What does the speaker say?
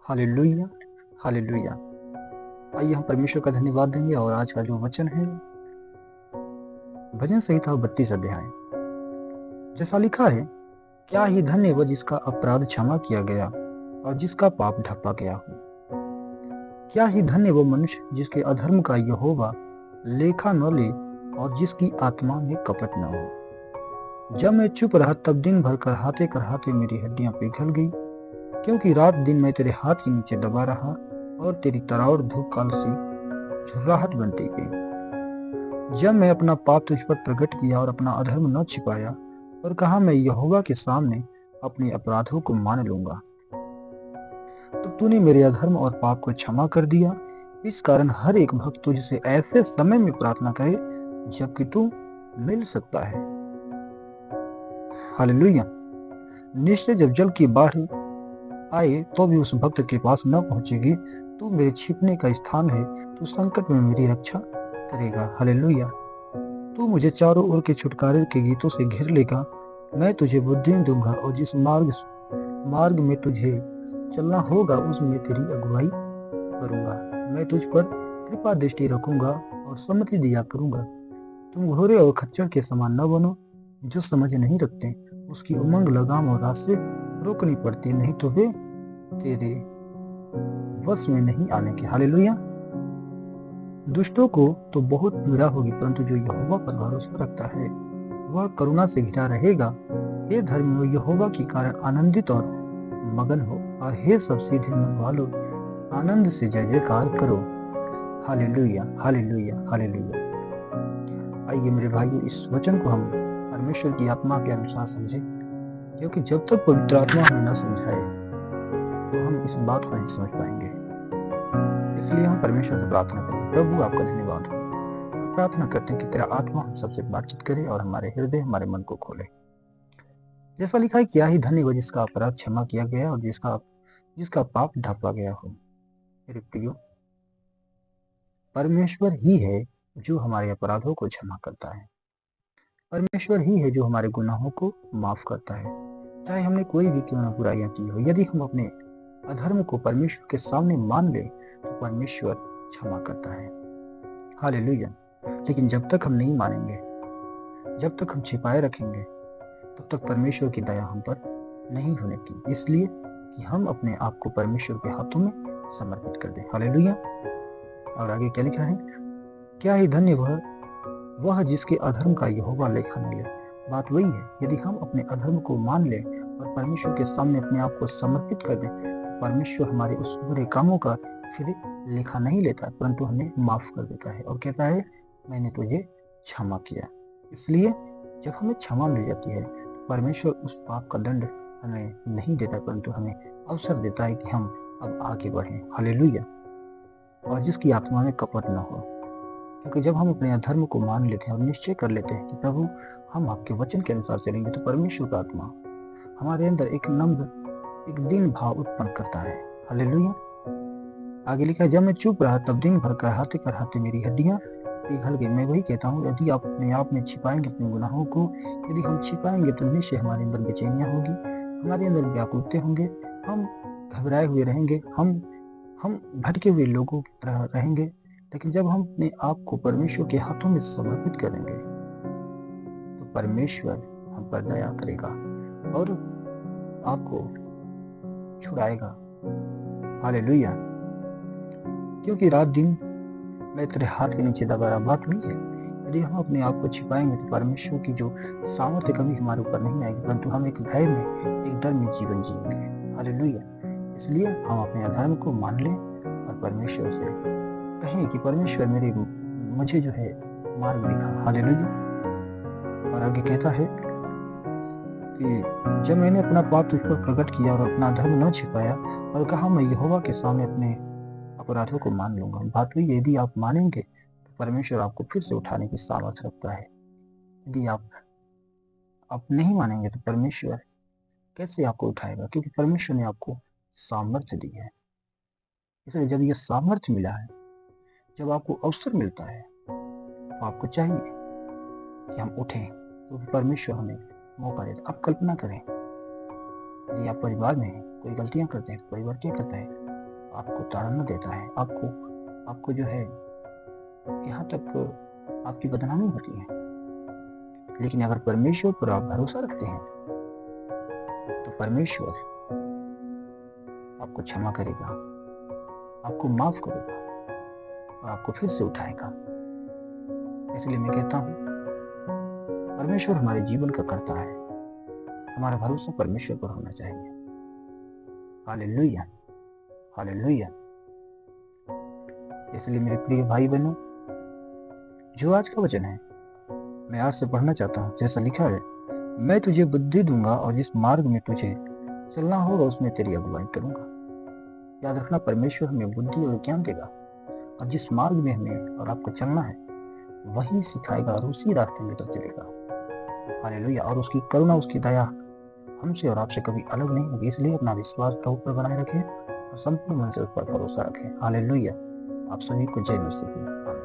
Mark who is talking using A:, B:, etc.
A: Hallelujah, hallelujah. आइए हम परमेश्वर का धन्यवाद देंगे और आज का जो वचन है भजन संहिता 32 अध्याय। जैसा लिखा है, क्या ही धन्य वो जिसका अपराध क्षमा किया गया और जिसका पाप ढपा गया हो। क्या ही धन्य वो मनुष्य जिसके अधर्म का यहोवा लेखा न ले और जिसकी आत्मा में कपट न हो। जब मैं चुप रहा तब दिन भर कराहते मेरी हड्डियां पिघल गई, क्योंकि रात दिन मैं तेरे हाथ के नीचे दबा रहा और तेरी तरावर धूप काल सी झुर्राहट बनती गई। जब मैं अपना पाप तुझ पर प्रकट किया और अपना अधर्म न छिपाया और कहा मैं यहोवा के सामने अपने अपराधों को मान लूंगा, तो तूने मेरे अधर्म और पाप को क्षमा कर दिया। इस कारण हर एक भक्त तुझसे ऐसे समय में प्रार्थना करे जबकि तू मिल सकता है। हालेलुया। निश्चय जब जल की बाढ़ आए तो भी उस भक्त के पास न पहुंचेगी। तू मेरे छिपने का स्थान है, तू संकट में मेरी रक्षा करेगा। हालेलुया। तू मुझे चारों ओर के छुटकारे के गीतों से घेर लेगा। मैं तुझे बुद्धि दूंगा और जिस मार्ग में तुझे चलना होगा उसमें तेरी अगुवाई करूंगा। मैं तुझ पर कृपा दृष्टि रखूंगा और सम्मति दिया करूंगा। तुम घोड़े और खच्चर के समान न बनो, जो समझ नहीं रखते। उसकी उमंग लगाम और रास्ते रोकनी पड़ती, नहीं तो वे तेरे वश में नहीं आने के। हालेलुया। दुष्टों को तो बहुत पीड़ा होगी, परंतु जो यहोवा पर भरोसा रखता है वह करुणा से घिरा रहेगा। हे धर्मियों, यहोवा के कारण आनंदित और मगन हो, और हे सब सीधे मन वालों, आनंद से जय जयकार करो। Hallelujah, hallelujah, hallelujah. आइए मेरे भाइयों, इस वचन को हम परमेश्वर की आत्मा के अनुसार समझें, क्योंकि जब तक पवित्र आत्मा हमें न समझाए तो हम इस बात को नहीं समझ पाएंगे। इसलिए हम परमेश्वर से प्रार्थना करें, प्रभु आपका धन्यवाद हो। हम प्रार्थना करते हैं कि तेरा आत्मा हम सबसे बातचीत करे और हमारे हृदय हमारे मन को खोले। जैसा लिखा है, क्या ही धन्य हो जिसका अपराध क्षमा किया गया और जिसका पाप ढांपा गया हो। मेरे प्रियो, परमेश्वर ही है जो हमारे अपराधों को क्षमा करता है। परमेश्वर ही है जो हमारे गुनाहों को माफ करता है, चाहे हमने कोई भी क्यों न बुराइयां की हो। यदि हम अपने अधर्म को परमेश्वर के सामने मान ले तो परमेश्वर क्षमा करता है। हालेलुया। लेकिन जब तक हम नहीं मानेंगे, जब तक हम छिपाए रखेंगे, तब तक परमेश्वर की दया हम पर नहीं होने की। इसलिए कि हम अपने आप को परमेश्वर के हाथों में समर्पित कर दें। हालेलुया। और आगे क्या लिखा है, क्या ही धन्य वह जिसके अधर्म का यहोवा लेखा न ले। बात वही है, यदि हम अपने अधर्म को मान लें और परमेश्वर के सामने अपने आप को समर्पित कर दें, तो परमेश्वर हमारे उस बुरे कामों का फिर लेखा नहीं लेता, परंतु हमें माफ कर देता है और कहता है मैंने तुझे क्षमा किया। इसलिए जब हमें क्षमा मिल जाती है तो परमेश्वर उस पाप का दंड हमें नहीं देता, परंतु हमें अवसर देता है कि हम अब आगे बढ़ें। हालेलुया। और जिसकी आत्मा में कपट न हो, क्योंकि जब हम अपने अधर्म को मान लेते हैं और निश्चय कर लेते हैं कि प्रभु हम आपके वचन के अनुसार चलेंगे, तो परमेश्वर का आत्मा हमारे अंदर एक नम्र, एक दीन भाव उत्पन्न करता है। हालेलुया। आगे लिखा है, जब मैं चुप रहा तब दिन भर कराहते मेरी हड्डियां पिघल गई। मैं वही कहता हूँ, यदि आप अपने आप में छिपाएंगे अपने गुनाहों को, यदि हम छिपाएंगे तो निश्चय हमारे अंदर बेचैनियां होगी, हमारे अंदर व्याकुलते होंगे, हम घबराए हुए रहेंगे, हम भटके हुए लोगों की तरह रहेंगे। लेकिन जब हम अपने आप को परमेश्वर के हाथों में समर्पित करेंगे तो परमेश्वर हम पर दया करेगा और आपको छुड़ाएगा। हालेलुया। क्योंकि रात दिन मैं तेरे हाथ के नीचे दबा रहा। बात वही है, यदि हम अपने आप को छिपाएंगे तो परमेश्वर की जो सामर्थ्य कभी हमारे ऊपर नहीं आएगी, परंतु हम एक भय में, एक डर में जीवन जिएंगे। हालेलुया। इसलिए हम अपने अधर्म को मान लें और परमेश्वर से कहें कि परमेश्वर मुझे जो है मार्ग दिखा। हालेलुया। और आगे कहता है कि जब मैंने अपना पाप तुझ पर प्रकट किया और अपना धर्म न छिपाया और कहा मैं यहोवा के सामने अपने अपराधों को मान लूंगा। बात हुई, यदि आप मानेंगे तो परमेश्वर आपको फिर से उठाने की सामर्थ्य रखता है। यदि आप नहीं मानेंगे तो परमेश्वर कैसे आपको उठाएगा, क्योंकि परमेश्वर ने आपको सामर्थ्य दी है। इसलिए जब यह सामर्थ्य मिला है, जब आपको अवसर मिलता है, तो आपको चाहिए कि हम उठें, क्योंकि परमेश्वर हमें मौका देता है। आप कल्पना करें, यदि आप परिवार में हैं, कोई गलतियां करते हैं तो परिवार क्या करता है, आपको ताड़ना देता है, आपको जो है यहाँ तक आपकी बदनामी होती है। लेकिन अगर परमेश्वर पर आप भरोसा रखते हैं तो परमेश्वर आपको क्षमा करेगा, आपको माफ करेगा और आपको फिर से उठाएगा। इसलिए मैं कहता हूँ, परमेश्वर हमारे जीवन का कर्ता है, हमारा भरोसा परमेश्वर पर होना चाहिए। Hallelujah, hallelujah. इसलिए मेरे प्रिय भाई बहनों, जो आज का वचन है मैं आज से पढ़ना चाहता हूँ। जैसा लिखा है, मैं तुझे बुद्धि दूंगा और जिस मार्ग में तुझे चलना होगा उसमें तेरी अगुवाई करूंगा। याद रखना, परमेश्वर हमें बुद्धि और ज्ञान देगा और जिस मार्ग में हमें और आपको चलना है वही सिखाएगा और उसी रास्ते में तो चलेगा। हालेलुया। और उसकी करुणा, उसकी दया हमसे और आपसे कभी अलग नहीं होगी। इसलिए अपना विश्वास प्रभु पर बनाए रखें और संपूर्ण मन से उस पर भरोसा रखें। हालेलुया। आप सभी को जय मसीह।